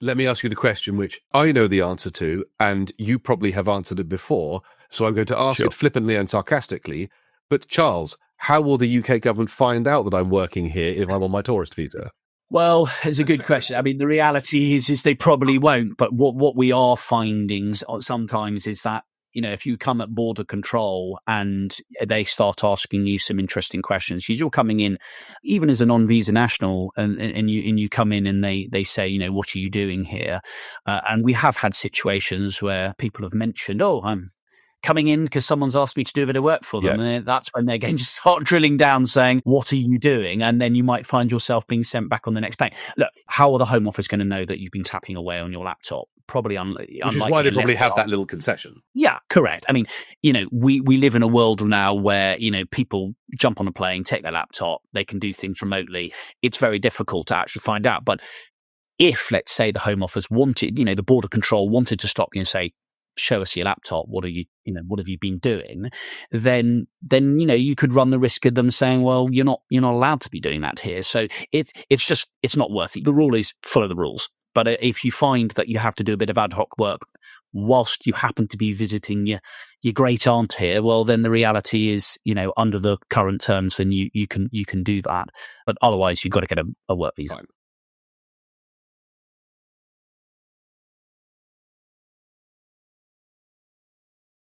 let me ask you the question which I know the answer to, and you probably have answered it before, so I'm going to ask it flippantly and sarcastically. But Charles, how will the UK government find out that I'm working here if I'm on my tourist visa? Well, it's a good question. I mean, the reality is they probably won't. But what we are finding sometimes is that, if you come at border control and they start asking you some interesting questions, you're coming in, even as a non-visa national, and you come in and they say, what are you doing here? And we have had situations where people have mentioned, oh, I'm coming in because someone's asked me to do a bit of work for them. Yeah. And that's when they're going to start drilling down saying, what are you doing? And then you might find yourself being sent back on the next plane. Look, how are the Home Office going to know that you've been tapping away on your laptop? Probably unlikely. Which is why they probably have that little concession. Yeah, correct. I mean, we live in a world now where, people jump on a plane, take their laptop, they can do things remotely. It's very difficult to actually find out. But if, let's say, the Home Office wanted, the border control wanted to stop you and say, show us your laptop, what have you been doing? Then you could run the risk of them saying, well, you're not allowed to be doing that here. So it's not worth it. The rule is follow the rules. But if you find that you have to do a bit of ad hoc work whilst you happen to be visiting your great aunt here, well, then the reality is, under the current terms, then you can do that. But otherwise, you've got to get a work visa. Fine.